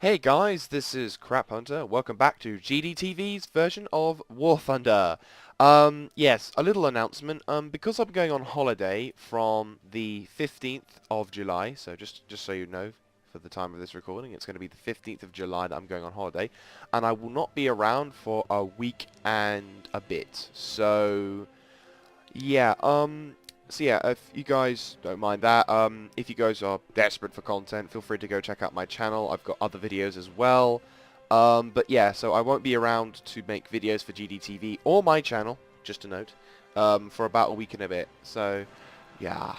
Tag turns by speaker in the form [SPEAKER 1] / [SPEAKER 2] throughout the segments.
[SPEAKER 1] Hey guys, this is Craphunter. Welcome back to GDTV's version of War Thunder. Yes, a little announcement. Because I'm going on holiday from the 15th of July, so just so you know, for the time of this recording, it's going to be the 15th of July that I'm going on holiday, and I will not be around for a week and a bit. So, yeah, if you guys don't mind that, if you guys are desperate for content, feel free to go check out my channel. I've got other videos as well. But yeah, so I won't be around to make videos for GDTV or my channel, just a note, for about a week and a bit. So, yeah.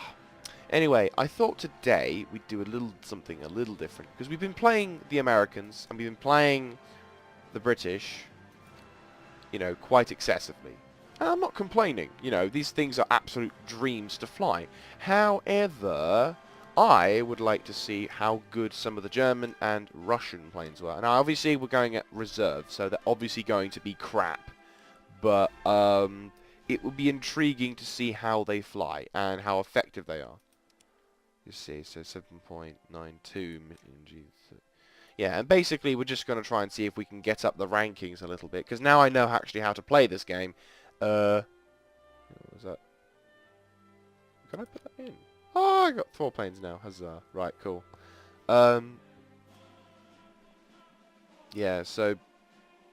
[SPEAKER 1] Anyway, I thought today we'd do something a little different, because we've been playing the Americans, and we've been playing the British, you know, quite excessively. And I'm not complaining, you know, these things are absolute dreams to fly. However, I would like to see how good some of the German and Russian planes were. Now, obviously, we're going at reserve, so they're obviously going to be crap. But, it would be intriguing to see how they fly and how effective they are. You see, so 7.92 million Gs. Yeah, and basically, we're just going to try and see if we can get up the rankings a little bit, because now I know actually how to play this game. What was that? Can I put that in? Oh, I got 4 planes now. Huzzah. Right, cool. Yeah, so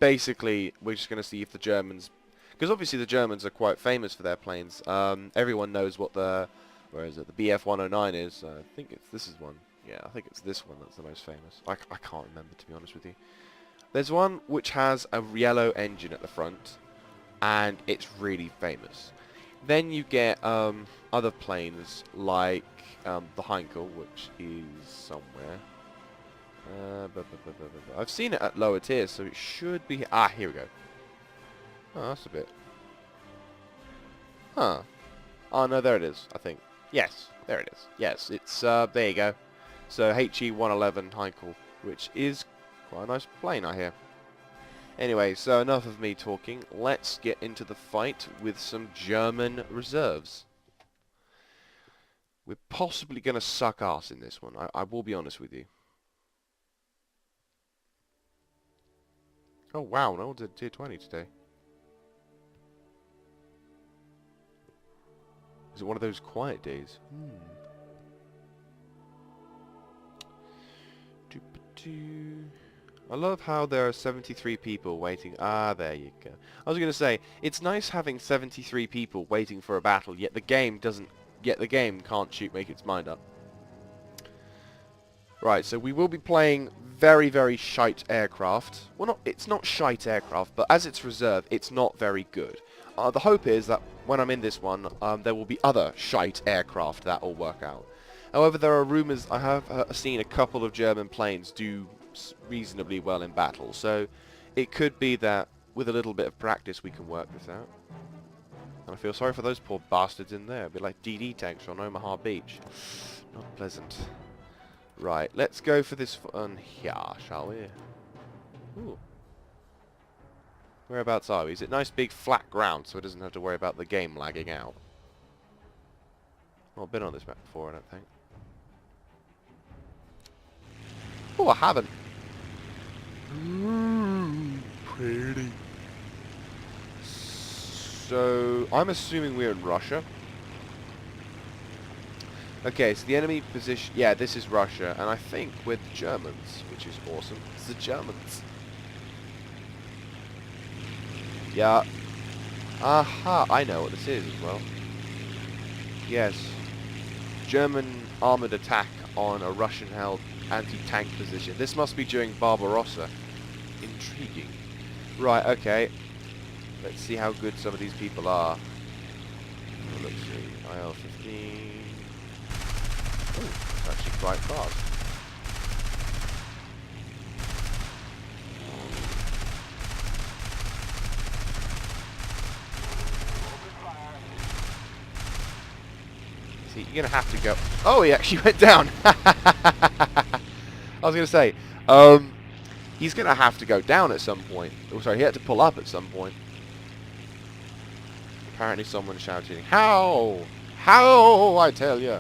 [SPEAKER 1] basically, we're just going to see if the Germans... Because obviously the Germans are quite famous for their planes. Everyone knows what where is it? The BF-109 is. I think this is one. Yeah, I think it's this one that's the most famous. I can't remember, to be honest with you. There's one which has a yellow engine at the front, and it's really famous. Then you get other planes like the Heinkel, which is somewhere. I've seen it at lower tiers, so it should be... Ah, here we go. Oh, that's a bit... Huh. Oh, no, there it is, I think. Yes, there it is. Yes, it's... there you go. So, HE-111 Heinkel, which is quite a nice plane, I hear. Anyway, so enough of me talking. Let's get into the fight with some German reserves. We're possibly going to suck ass in this one. I will be honest with you. Oh, wow. No one's at tier 20 today. Is it one of those quiet days? I love how there are 73 people waiting. Ah, there you go. I was going to say, it's nice having 73 people waiting for a battle, yet the game can't make its mind up. Right, so we will be playing very, very shite aircraft. Well, it's not shite aircraft, but as it's reserve, it's not very good. The hope is that when I'm in this one, there will be other shite aircraft that will work out. However, there are rumours. I have seen a couple of German planes do reasonably well in battle, so it could be that with a little bit of practice we can work this out. And I feel sorry for those poor bastards in there. A bit like DD tanks on Omaha Beach. Not pleasant. Right, let's go for this one here, shall we? Ooh. Whereabouts are we? Is it nice big flat ground so it doesn't have to worry about the game lagging out? Well, I've been on this map before, I don't think. Oh, I haven't. Pretty. So, I'm assuming we're in Russia. Okay, so the enemy position... Yeah, this is Russia, and I think we're the Germans, which is awesome. It's the Germans. Yeah. Aha, I know what this is as well. Yes. German armoured attack on a Russian-held anti-tank position. This must be during Barbarossa. Intriguing. Right, okay. Let's see how good some of these people are. Oh, let's see. IL-15. Oh, it's actually quite fast. See, you're going to have to go... Oh, he actually went down! I was going to say, he's going to have to go down at some point. Oh, sorry, he had to pull up at some point. Apparently someone's shouting, "How? How, I tell you!"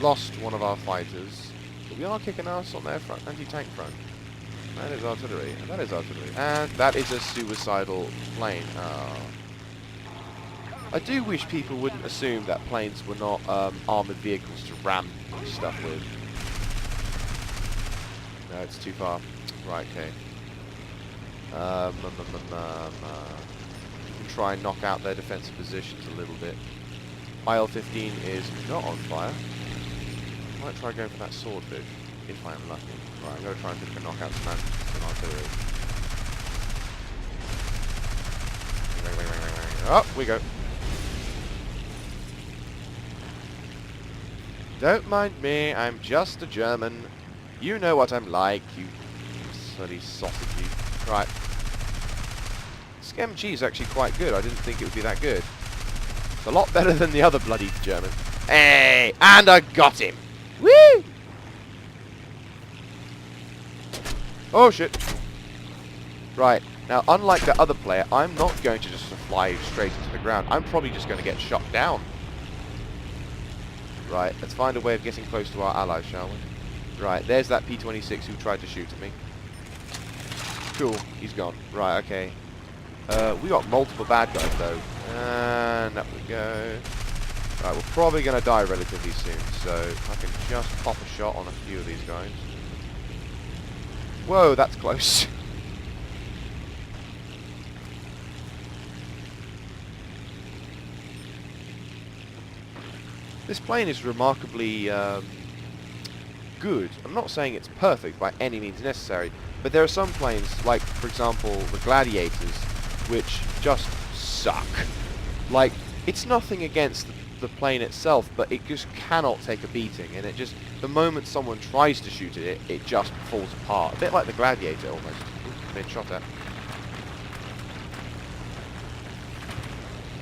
[SPEAKER 1] Lost one of our fighters. But we are kicking ass on their front, anti-tank front. That is artillery, and that is artillery. And that is a suicidal plane. Oh. I do wish people wouldn't assume that planes were not armoured vehicles to ram stuff with. No, it's too far. Right, okay. You can try and knock out their defensive positions a little bit. IL-15 is not on fire. I might try going for that swordfish, if I am lucky. Right, I'm going to try and knock out some artillery. Up we go. Don't mind me, I'm just a German. You know what I'm like, you bloody sausage. Right. Schem G is actually quite good. I didn't think it would be that good. It's a lot better than the other bloody German. Hey! And I got him! Woo! Oh shit. Right. Now, unlike the other player, I'm not going to just fly straight into the ground. I'm probably just going to get shot down. Right, let's find a way of getting close to our allies, shall we? Right, there's that P-26 who tried to shoot at me. Cool, he's gone. Right, okay. We got multiple bad guys, though. And up we go. Right, we're probably going to die relatively soon, so if I can just pop a shot on a few of these guys. Whoa, that's close. This plane is remarkably good. I'm not saying it's perfect by any means necessary, but there are some planes, like, for example, the Gladiators, which just suck. Like, it's nothing against the plane itself, but it just cannot take a beating, and it just, the moment someone tries to shoot at it, it just falls apart. A bit like the Gladiator, almost. Ooh, been shot at.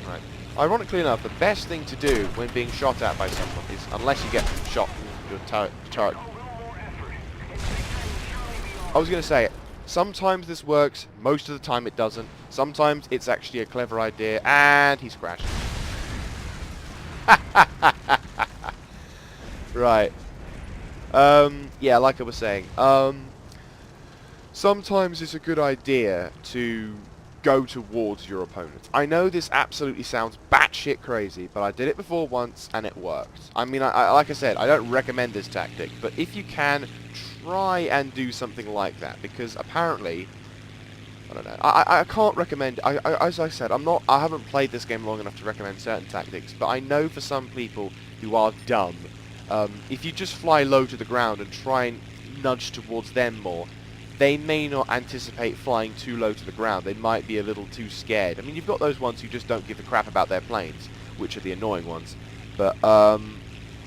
[SPEAKER 1] Right. Ironically enough, the best thing to do when being shot at by someone is, unless you get shot with your turret. I was going to say, sometimes this works, most of the time it doesn't. Sometimes it's actually a clever idea, and he's crashed. Right. Yeah, like I was saying, sometimes it's a good idea to go towards your opponent. I know this absolutely sounds batshit crazy, but I did it before once and it worked. I mean, I like I said, I don't recommend this tactic, but if you can, try and do something like that, because apparently, I don't know, I can't recommend, as I said, I haven't played this game long enough to recommend certain tactics, but I know for some people who are dumb, if you just fly low to the ground and try and nudge towards them more, they may not anticipate flying too low to the ground. They might be a little too scared. I mean, you've got those ones who just don't give a crap about their planes, which are the annoying ones. But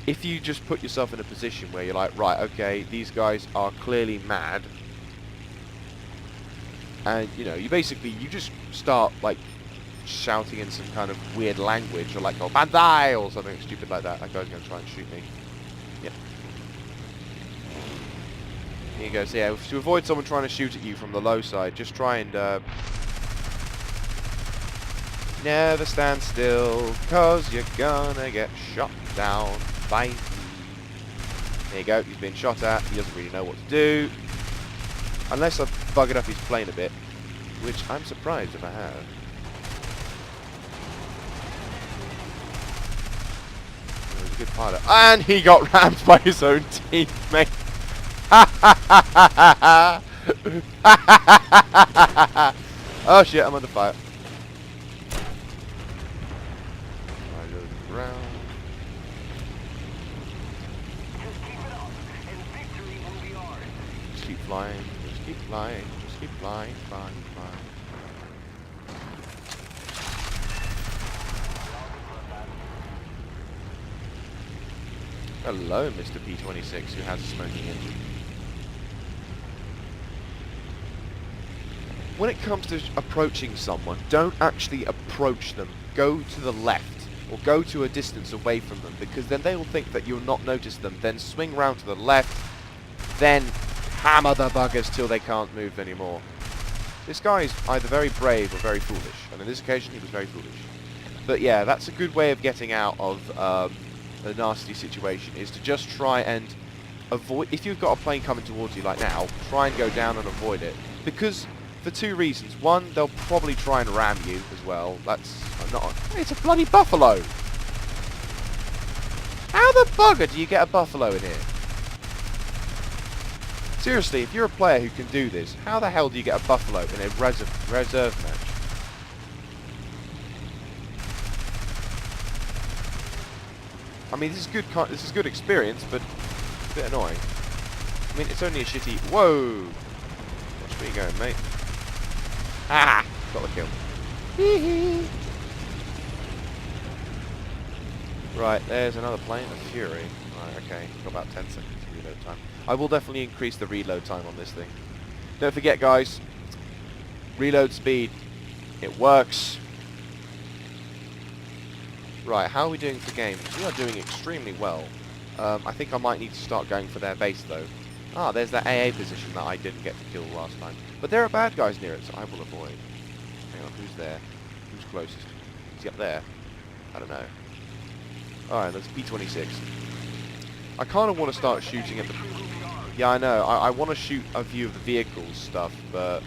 [SPEAKER 1] if you just put yourself in a position where you're like, right, okay, these guys are clearly mad, and you know, you just start like shouting in some kind of weird language, or like, oh, bandai, or something stupid like that. That guy's going to try and shoot me. Yep. Here you go. So yeah, to avoid someone trying to shoot at you from the low side, just try and never stand still, cause you're gonna get shot down. Bye. There you go. He's been shot at. He doesn't really know what to do, unless I've buggered up his plane a bit, which I'm surprised if I have. He was a good pilot, and he got rammed by his own teammate. Oh shit, I'm under fire. I go round. Just keep flying, just keep flying, just keep flying, flying, flying. Hello, Mr. P-26, who has a smoking engine. When it comes to approaching someone, don't actually approach them. Go to the left, or go to a distance away from them, because then they will think that you'll not notice them. Then swing round to the left, then hammer the buggers till they can't move anymore. This guy is either very brave or very foolish, and on this occasion he was very foolish. But yeah, that's a good way of getting out of a nasty situation, is to just try and avoid, if you've got a plane coming towards you like now, try and go down and avoid it. Because, for two reasons. One, they'll probably try and ram you as well. That's not... It's a bloody buffalo! How the bugger do you get a buffalo in here? Seriously, if you're a player who can do this, how the hell do you get a buffalo in a reserve match? I mean, this is good experience, but it's a bit annoying. I mean, it's only a shitty... Whoa! Watch where you going, mate. Ah! Got the kill. Right, there's another plane, a Fury. Right, okay, got about 10 seconds of reload time. I will definitely increase the reload time on this thing. Don't forget, guys, reload speed. It works. Right, how are we doing for games? We are doing extremely well. I think I might need to start going for their base, though. Ah, there's that AA position that I didn't get to kill last time. But there are bad guys near it, so I will avoid. Hang on, who's there? Who's closest? Is he up there? I don't know. Alright, let's P-26. I kind of want to start shooting at the... Yeah, I know. I want to shoot a view of the vehicles stuff, but...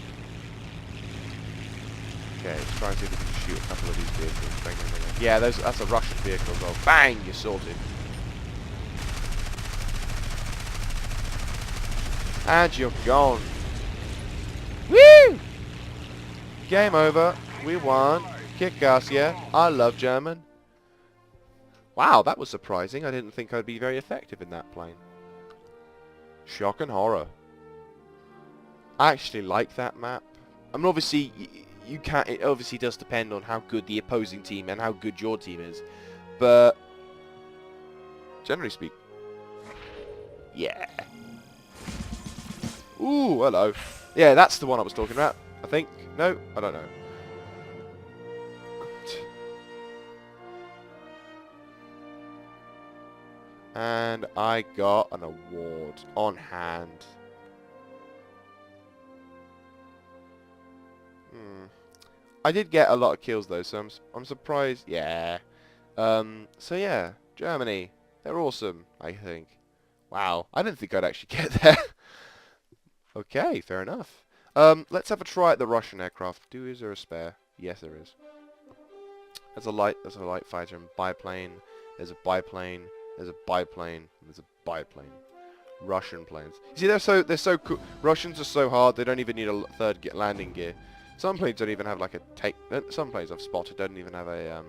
[SPEAKER 1] Okay, let's try and see if we can shoot a couple of these vehicles. Bang, bang, bang. Yeah, that's a Russian vehicle as well. Bang! You're sorted. And you're gone. Woo! Game over. We won. Kick ass, yeah. I love German. Wow, that was surprising. I didn't think I'd be very effective in that plane. Shock and horror. I actually like that map. I mean, obviously, you can't... It obviously does depend on how good the opposing team and how good your team is. But... generally speaking... Yeah. Ooh, hello. Yeah, that's the one I was talking about, I think. No, I don't know. And I got an award on hand. I did get a lot of kills though, so I'm surprised. Yeah. So yeah, Germany. They're awesome, I think. Wow, I didn't think I'd actually get there. Okay, fair enough. Let's have a try at the Russian aircraft. Is there a spare? Yes, there is. There's a light fighter and biplane. There's a biplane. There's a biplane. There's a biplane. Russian planes. You see, they're so cool. Russians are so hard. They don't even need a third landing gear. Some planes don't even have like a take. Some planes I've spotted don't even have a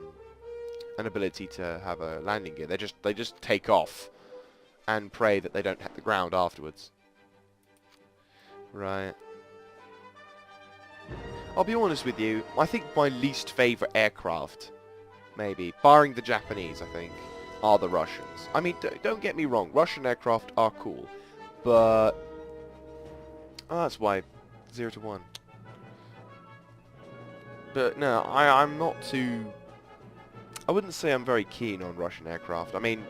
[SPEAKER 1] an ability to have a landing gear. They just take off and pray that they don't hit the ground afterwards. Right. I'll be honest with you. I think my least favourite aircraft, maybe, barring the Japanese, I think, are the Russians. I mean, don't get me wrong. Russian aircraft are cool, but that's why 0 to 1. But no, I'm not too... I wouldn't say I'm very keen on Russian aircraft. I mean,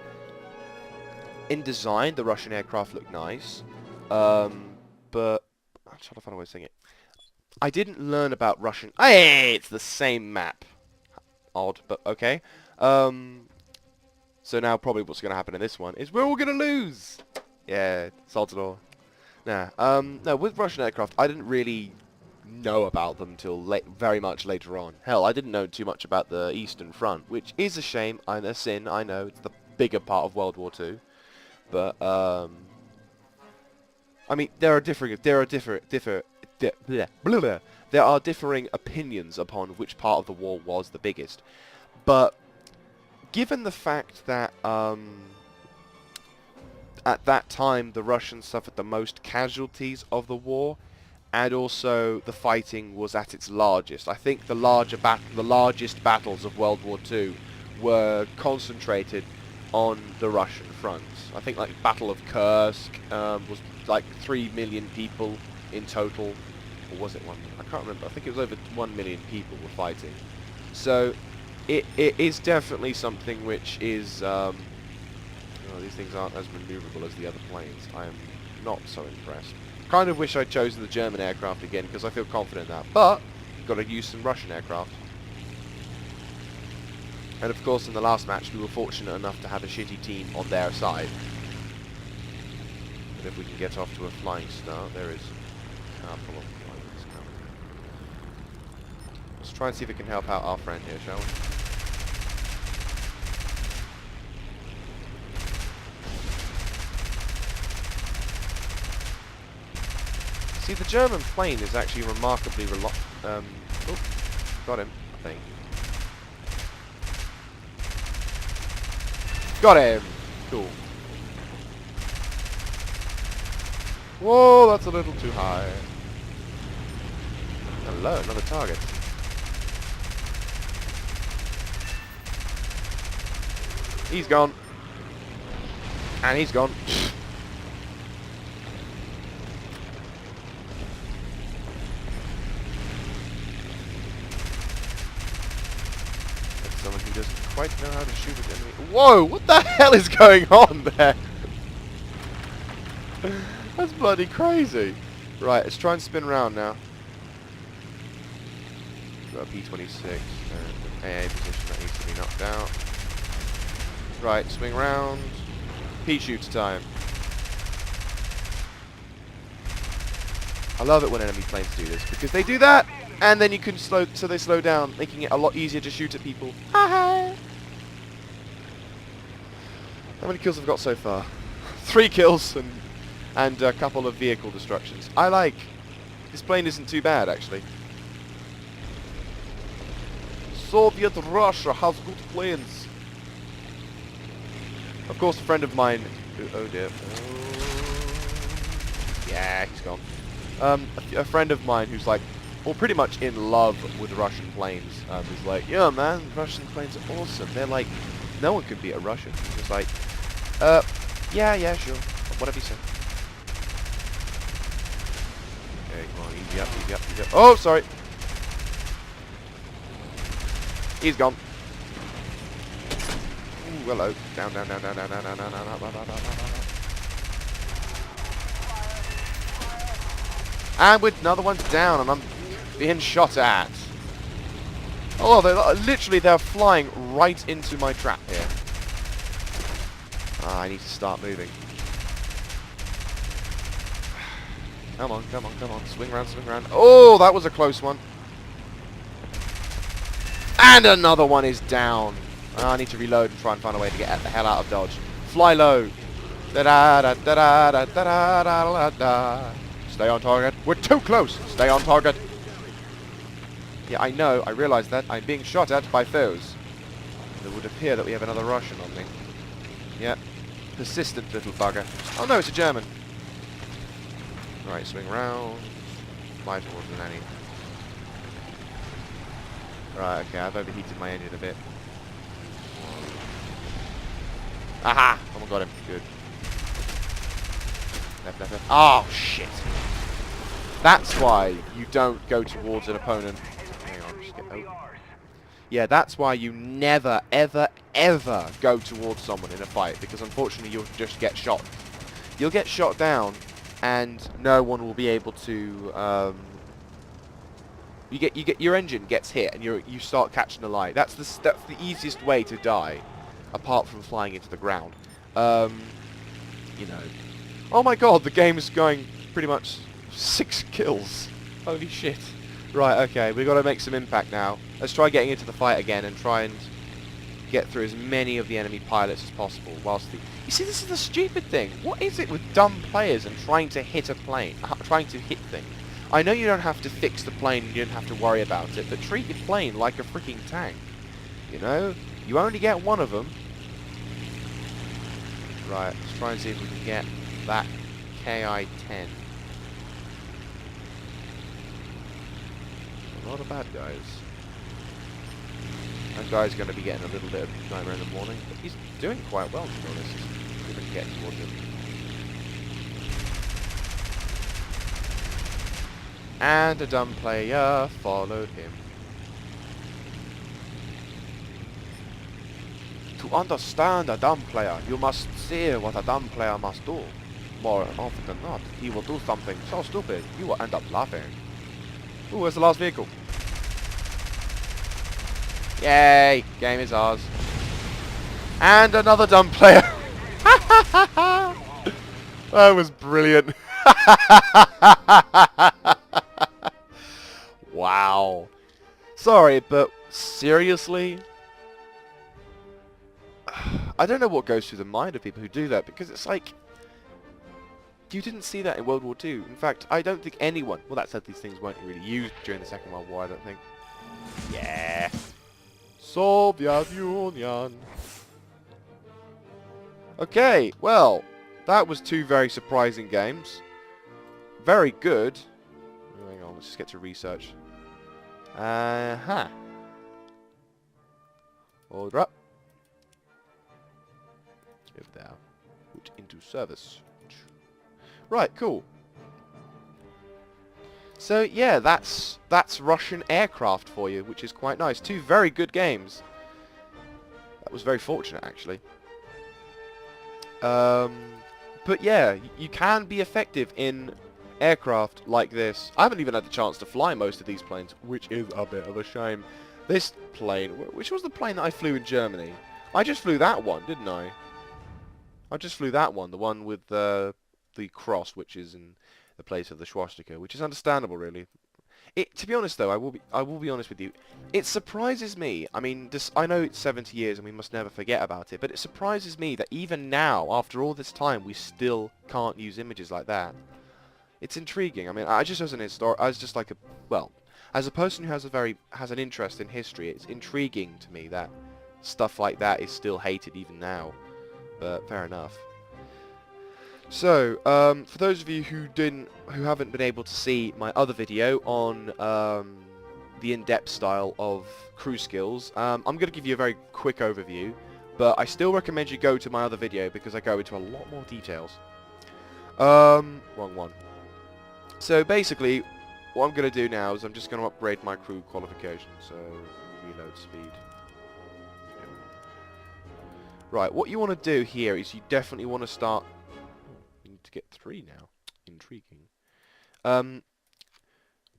[SPEAKER 1] in design, the Russian aircraft look nice, but I'm trying to find a way of saying it. I didn't learn about Russian... Hey, it's the same map. Odd, but okay. So now probably what's going to happen in this one is we're all going to lose. Yeah, sod's law. Nah, no, with Russian aircraft, I didn't really know about them till very much later on. Hell, I didn't know too much about the Eastern Front, which is a shame and a sin. I know it's the bigger part of World War II, but I mean, there are differing opinions upon which part of the war was the biggest. But given the fact that at that time the Russians suffered the most casualties of the war, and also the fighting was at its largest, I think the largest battles of World War II were concentrated on the Russian fronts. I think like Battle of Kursk was like 3 million people in total, or was it 1 million? I can't remember. I think it was over 1 million people were fighting. So it is definitely something which is these things aren't as maneuverable as the other planes. I am not so impressed. Kind of wish I'd chosen the German aircraft again because I feel confident in that, but you've got to use some Russian aircraft. And of course in the last match we were fortunate enough to have a shitty team on their side. And if we can get off to a flying start, there is a couple of planes coming. Let's try and see if we can help out our friend here, shall we? See, the German plane is actually remarkably oh, got him, I think. Got him! Cool. Whoa, that's a little too high. Hello, another target. He's gone. And he's gone. That's someone who doesn't quite know how to shoot at enemy. Whoa, what the hell is going on there? That's bloody crazy. Right, let's try and spin around now. Got a P-26 and an AA position that needs to be knocked out. Right, swing round. P-shooter time. I love it when enemy planes do this, because they do that, and then you can so they slow down, making it a lot easier to shoot at people. How many kills have I got so far? 3 kills and a couple of vehicle destructions. I like. This plane isn't too bad, actually. Soviet Russia has good planes. Of course, a friend of mine... Oh dear. Yeah, he's gone. A friend of mine who's like, well, pretty much in love with Russian planes, is like, yeah, man, Russian planes are awesome. They're like, no one can beat a Russian. It's like, yeah, sure. Whatever you say. Okay, come on, easy up, easy up, easy up. Oh, sorry. He's gone. Ooh, hello. Down, down, down, down, down, down, down, down, down, down, down, down. And with another one's down, and I'm being shot at. Oh, they're flying right into my trap here. Ah, I need to start moving. Come on, come on, come on. Swing round, swing round. Oh, that was a close one. And another one is down. Oh, I need to reload and try and find a way to get the hell out of dodge. Fly low. Da-da-da-da-da-da-da-da-da-da. Stay on target. We're too close. Stay on target. Yeah, I know. I realize that. I'm being shot at by foes. It would appear that we have another Russian on me. Yep. Persistent little bugger. Oh no, it's a German. Right, swing round. Fly towards the nanny. Right, okay, I've overheated my engine a bit. Aha! Someone got him. Good. Left, left, left. Oh, shit. That's why you don't go towards an opponent. Hang on, just get... Oh. Yeah, that's why you never, ever, ever go towards someone in a fight, because unfortunately you'll just get shot. You'll get shot down, and no one will be able to... You get your engine gets hit, and you start catching a light. That's the easiest way to die, apart from flying into the ground. You know. Oh my god, the game is going pretty much 6 kills. Holy shit. Right, okay, we've got to make some impact now. Let's try getting into the fight again and try and get through as many of the enemy pilots as possible whilst the... You see, this is the stupid thing. What is it with dumb players and trying to hit a plane? Trying to hit things? I know you don't have to fix the plane and you don't have to worry about it, but treat your plane like a freaking tank. You know? You only get one of them. Right, let's try and see if we can get that KI-10. A lot of bad guys. That guy's going to be getting a little bit of nightmare in the morning, but he's doing quite well, to be honest. We're going to get towards him. And a dumb player followed him. To understand a dumb player, you must see what a dumb player must do. More often than not, he will do something so stupid, you will end up laughing. Ooh, where's the last vehicle? Yay! Game is ours. And another dumb player. That was brilliant. Wow. Sorry, but seriously? I don't know what goes through the mind of people who do that, because it's like, you didn't see that in World War II. In fact, I don't think anyone... Well, that said, these things weren't really used during the Second World War, I don't think. Yeah. Soviet Union. Okay, well, that was two very surprising games. Very good. Hang on, let's just get to research. Order up. Give there. Put into service. Right, cool. So yeah, that's Russian aircraft for you, which is quite nice. Two very good games. That was very fortunate, actually. But yeah, you can be effective in aircraft like this. I haven't even had the chance to fly most of these planes, which is a bit of a shame. This plane, which was the plane that I flew in Germany? I just flew that one, didn't I? I just flew that one, the one with the cross, which is in the place of the swastika, which is understandable, really. To be honest, though, I will be honest with you. It surprises me. I mean, I know it's 70 years and we must never forget about it, but it surprises me that even now, after all this time, we still can't use images like that. It's intriguing. I mean, I just as an as a person who has an interest in history, it's intriguing to me that stuff like that is still hated even now. But fair enough. So, for those of you who haven't been able to see my other video on the in-depth style of crew skills, I'm going to give you a very quick overview, but I still recommend you go to my other video because I go into a lot more details. Wrong one. So basically, what I'm going to do now is I'm just going to upgrade my crew qualification. So, reload speed. Right, what you want to do here is you definitely want to start... to get 3 now. Intriguing.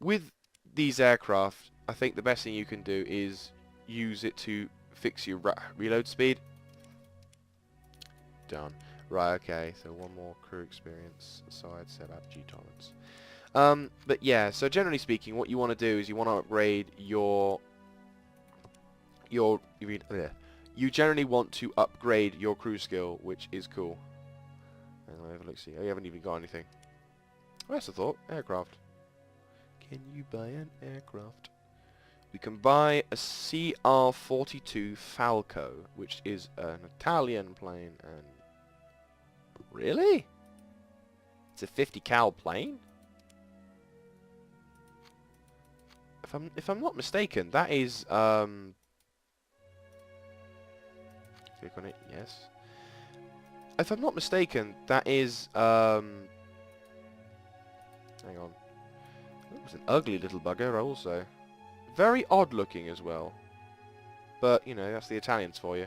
[SPEAKER 1] With these aircraft, I think the best thing you can do is use it to fix your reload speed. Done. Right, okay, so one more crew experience, so I'd set up G tolerance. But yeah, so generally speaking, what you want to do is you want to upgrade you generally want to upgrade your crew skill, which is cool. Let's see. Oh, you haven't even got anything. Oh, that's a thought. Aircraft. Can you buy an aircraft? We can buy a CR-42 Falco, which is an Italian plane, and... Really? It's a 50 cal plane? If I'm not mistaken, that is, click on it, yes. If I'm not mistaken, that is, hang on. It was an ugly little bugger also. Very odd looking as well. But, you know, that's the Italians for you.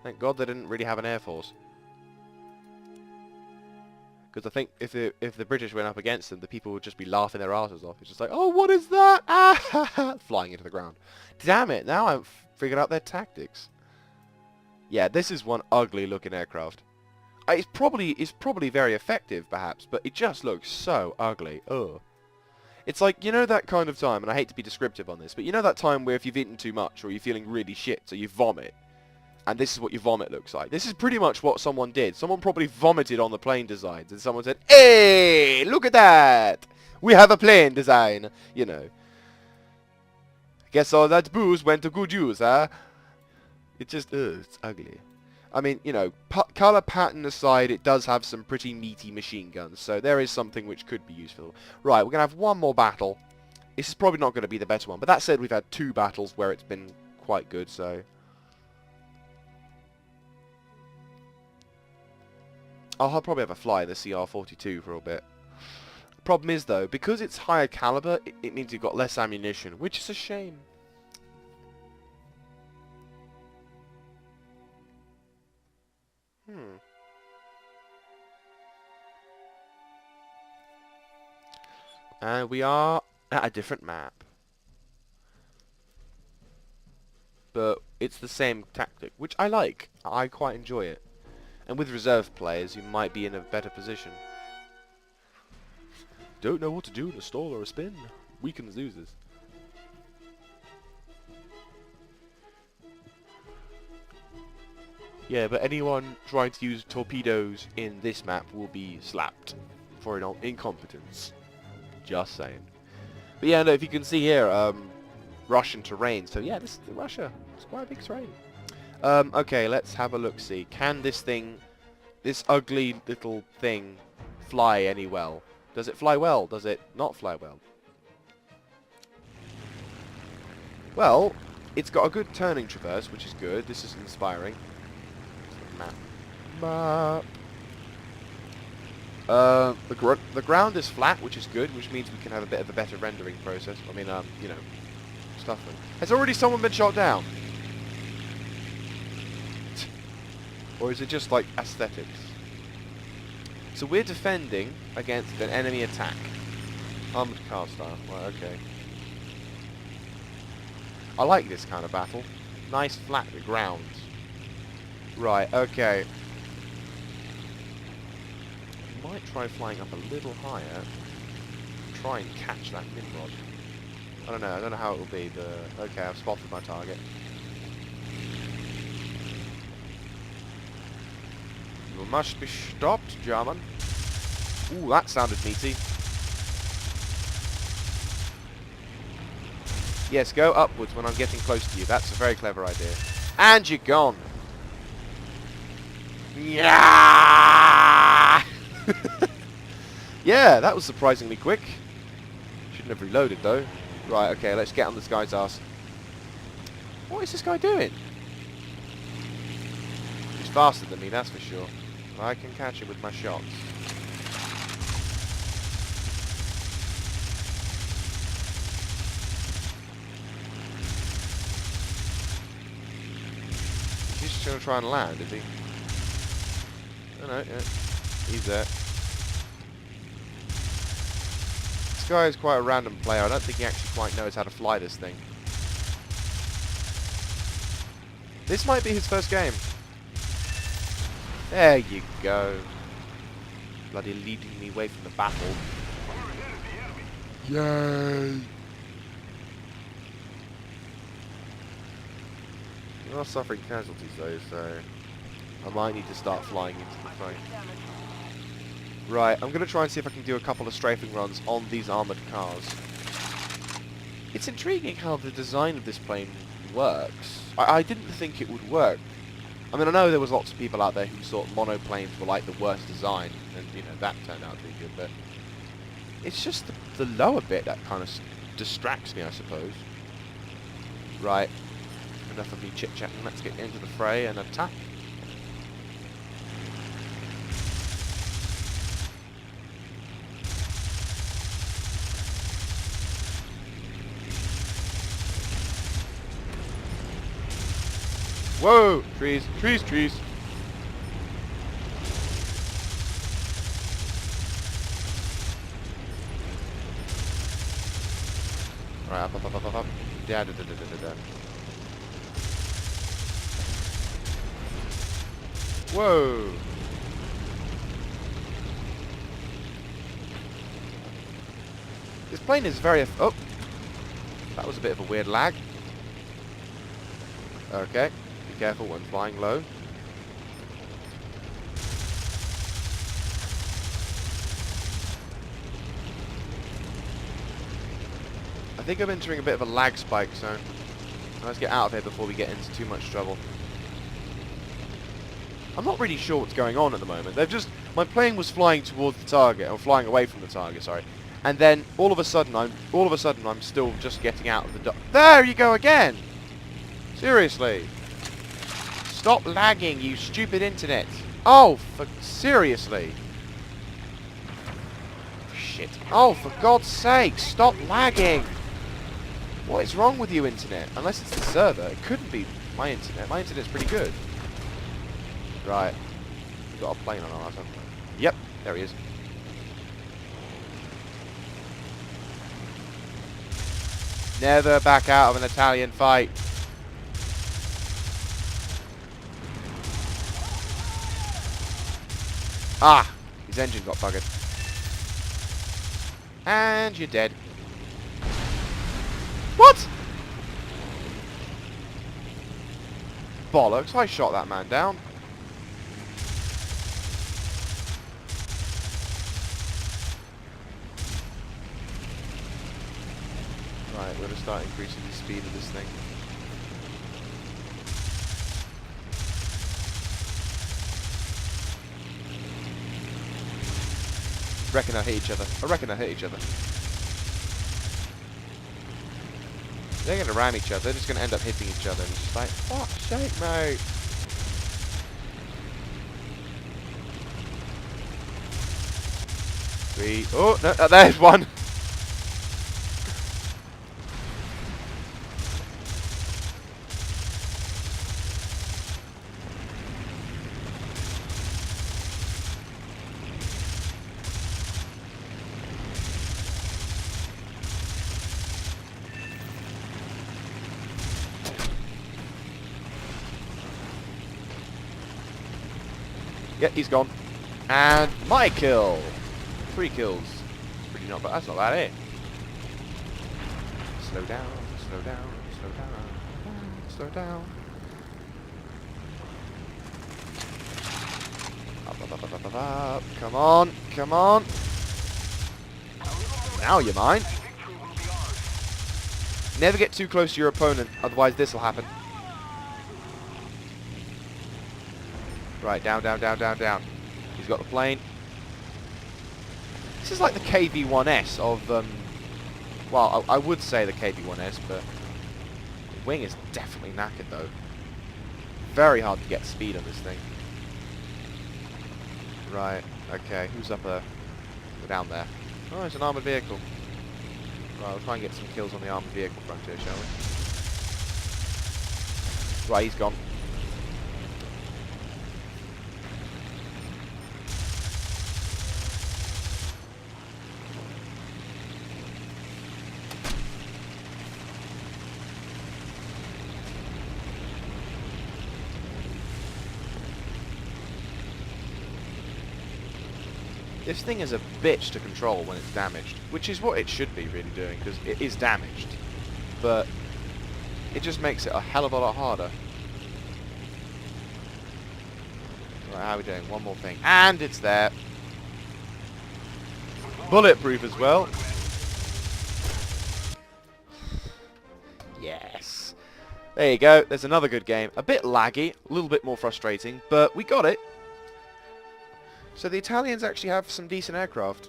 [SPEAKER 1] Thank God they didn't really have an air force. Because I think if the British went up against them, the people would just be laughing their asses off. It's just like, oh, what is that? Ah! Flying into the ground. Damn it, now I've figured out their tactics. Yeah, this is one ugly looking aircraft. It's probably very effective, perhaps, but it just looks so ugly. Ugh. It's like, you know that kind of time, and I hate to be descriptive on this, but you know that time where if you've eaten too much, or you're feeling really shit, so you vomit, and this is what your vomit looks like. This is pretty much what someone did. Someone probably vomited on the plane designs, and someone said, hey, look at that! We have a plane design! You know. Guess all that booze went to good use, huh? It just, it's ugly. I mean, you know, colour pattern aside, it does have some pretty meaty machine guns, so there is something which could be useful. Right, we're going to have one more battle. This is probably not going to be the better one, but that said, we've had 2 battles where it's been quite good, so... I'll probably have a fly the CR-42 for a bit. The problem is, though, because it's higher caliber, it means you've got less ammunition, which is a shame. And we are at a different map. But it's the same tactic, which I like. I quite enjoy it. And with reserve players, you might be in a better position. Don't know what to do in a stall or a spin. Weakens losers. Yeah, but anyone trying to use torpedoes in this map will be slapped for incompetence. Just saying. But yeah, no, if you can see here, Russian terrain. So yeah, this is Russia. It's quite a big terrain. Okay, let's have a look-see. Can this thing, this ugly little thing, fly any well? Does it fly well? Does it not fly well? Well, it's got a good turning traverse, which is good. This is inspiring. Map. The ground is flat, which is good, which means we can have a bit of a better rendering process. I mean, you know, stuff. Has already someone been shot down? Or is it just like aesthetics? So we're defending against an enemy attack. Armored car style. Well, okay. I like this kind of battle. Nice flat ground. Right, okay. Might try flying up a little higher. Try and catch that Nimrod. I don't know how it will be. Okay, I've spotted my target. You must be stopped, German. Ooh, that sounded meaty. Yes, go upwards when I'm getting close to you. That's a very clever idea. And you're gone. Yeah! Yeah, that was surprisingly quick. Shouldn't have reloaded though. Right, okay, let's get on this guy's ass. What is this guy doing? He's faster than me, that's for sure. I can catch him with my shots. He's just going to try and land, is he? Oh no, yeah. He's there. This guy is quite a random player. I don't think he actually quite knows how to fly this thing. This might be his first game. There you go. Bloody leading me away from the battle. Yay! We are suffering casualties though, so I might need to start flying into the fight. Right, I'm going to try and see if I can do a couple of strafing runs on these armoured cars. It's intriguing how the design of this plane works. I didn't think it would work. I mean, I know there was lots of people out there who thought monoplanes were like the worst design, and you know, that turned out to be good, but it's just the lower bit that kind of distracts me, I suppose. Right, enough of me chit-chatting, let's get into the fray and attack. Whoa! Trees, trees, trees! Alright, up, up, up, up, up, up. Da, da, da, da, da, da. Whoa! This plane is very... Oh! That was a bit of a weird lag. Okay. Be careful when flying low. I think I'm entering a bit of a lag spike zone. Let's get out of here before we get into too much trouble. I'm not really sure what's going on at the moment. My plane was flying towards the target, or flying away from the target, sorry. And then all of a sudden I'm still just getting out of the There you go again. Seriously. Stop lagging, you stupid internet. Oh, seriously. Shit. Oh, for God's sake, stop lagging. What is wrong with you, internet? Unless it's the server. It couldn't be my internet. My internet's pretty good. Right. We've got a plane on our ass, haven't we? Yep, there he is. Never back out of an Italian fight. Ah! His engine got buggered. And you're dead. What? Bollocks, I shot that man down. Right, we're going to start increasing the speed of this thing. Reckon I hit each other. I reckon I hit each other. They're going to ram each other. They're just going to end up hitting each other. And it's just like, fuck's sake, mate. Three. Oh, no, there's one. Yeah, he's gone. And my kill. 3 kills. Pretty not bad. That's not bad, eh? Slow down, slow down, slow down, slow down. Up. Come on, come on. Now you're mine. Never get too close to your opponent, otherwise this will happen. Right, down, down, down, down, down. He's got the plane. This is like the KV-1S of, well, I would say the KV-1S, but the wing is definitely knackered though. Very hard to get speed on this thing. Right, okay, who's up there? We're down there. Oh, it's an armoured vehicle. Right, we'll try and get some kills on the armoured vehicle front here, shall we? Right, he's gone. This thing is a bitch to control when it's damaged, which is what it should be really doing, because it is damaged. But it just makes it a hell of a lot harder. Right, how are we doing? One more thing. And it's there. Bulletproof as well. Yes. There you go. There's another good game. A bit laggy, a little bit more frustrating, but we got it. So the Italians actually have some decent aircraft.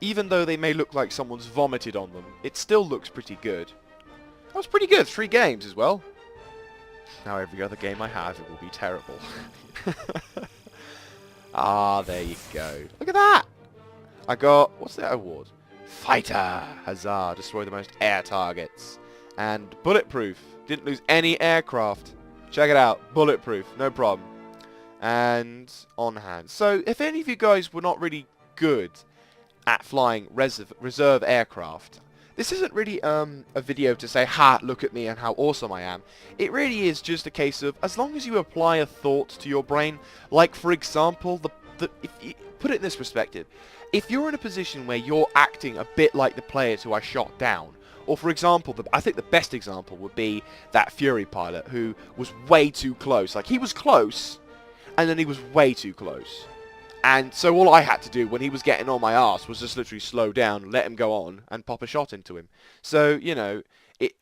[SPEAKER 1] Even though they may look like someone's vomited on them, it still looks pretty good. That was pretty good. 3 games as well. Now every other game I have, it will be terrible. Ah, there you go. Look at that! I got... what's that award? Fighter! Huzzah! Destroy the most air targets. And bulletproof. Didn't lose any aircraft. Check it out. Bulletproof. No problem. And on hand. So if any of you guys were not really good at flying reserve aircraft, this isn't really a video to say, ha, look at me and how awesome I am. It really is just a case of, as long as you apply a thought to your brain, like for example, if you put it in this perspective, if you're in a position where you're acting a bit like the players who I shot down, or for example, I think the best example would be that Fury pilot who was way too close. Like, he was close, and then he was way too close. And so all I had to do when he was getting on my arse was just literally slow down, let him go on, and pop a shot into him. So, you know,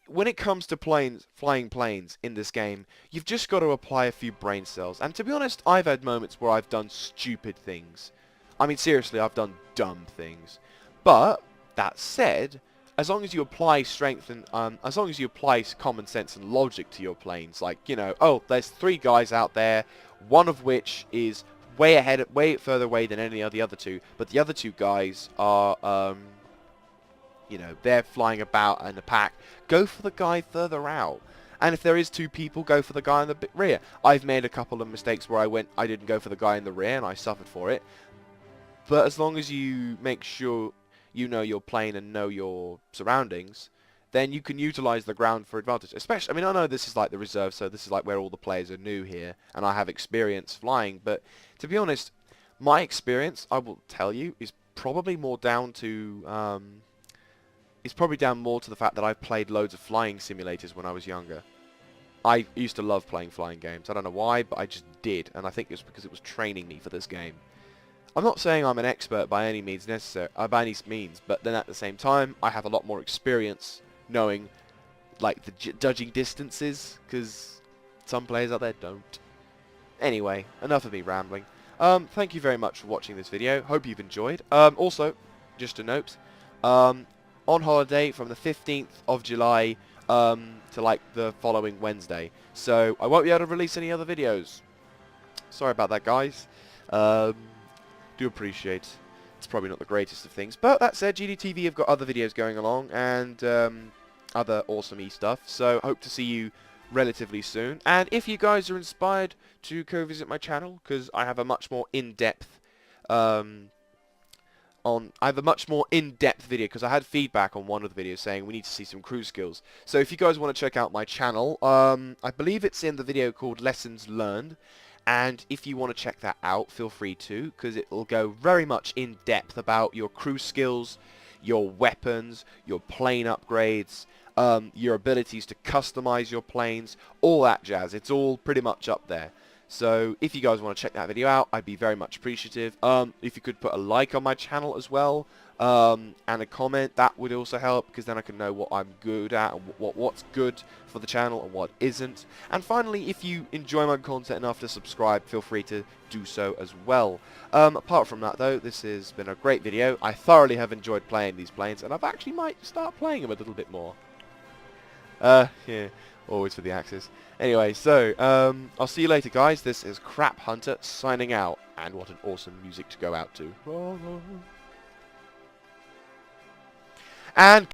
[SPEAKER 1] when it comes to flying planes in this game, you've just got to apply a few brain cells. And to be honest, I've had moments where I've done stupid things. I mean, seriously, I've done dumb things. But, that said, as long as you apply strength and, as long as you apply common sense and logic to your planes, like, you know, oh, there's 3 guys out there, one of which is way further away than any of the other 2, but the other 2 guys are, you know, they're flying about in a pack. Go for the guy further out. And if there is 2 people, go for the guy in the rear. I've made a couple of mistakes where I didn't go for the guy in the rear, and I suffered for it. But as long as you make sure you know your plane and know your surroundings, then you can utilize the ground for advantage. Especially, I mean, I know this is like the reserve, so this is like where all the players are new here, and I have experience flying, but to be honest, My experience, I will tell you, is probably more down to more to the fact that I've played loads of flying simulators when I was younger. I used to love playing flying games. I don't know why, but I just did, and I think it's because it was training me for this game. I'm not saying I'm an expert by any means but then at the same time, I have a lot more experience knowing, like, the judging distances, because some players out there don't. Anyway, enough of me rambling. Thank you very much for watching this video. Hope you've enjoyed. Also, just a note, on holiday from the 15th of July to like the following Wednesday. So I won't be able to release any other videos. Sorry about that, guys. Do appreciate it's probably not the greatest of things. But that said, GDTV have got other videos going along and other awesome stuff. So hope to see you relatively soon. And if you guys are inspired to go visit my channel, because I have a much more in-depth video, because I had feedback on one of the videos saying we need to see some crew skills. So if you guys want to check out my channel, I believe it's in the video called Lessons Learned. And if you want to check that out, feel free to, because it will go very much in depth about your crew skills, your weapons, your plane upgrades, your abilities to customize your planes, all that jazz. It's all pretty much up there. So if you guys want to check that video out, I'd be very much appreciative. If you could put a like on my channel as well, and a comment, that would also help, because then I can know what I'm good at and what's good for the channel and what isn't. And finally, if you enjoy my content enough to subscribe, feel free to do so as well. Apart from that though, this has been a great video. I thoroughly have enjoyed playing these planes, and I've actually might start playing them a little bit more. Yeah, always for the axes. Anyway, so, I'll see you later, guys. This is Craphunter signing out, and what an awesome music to go out to. And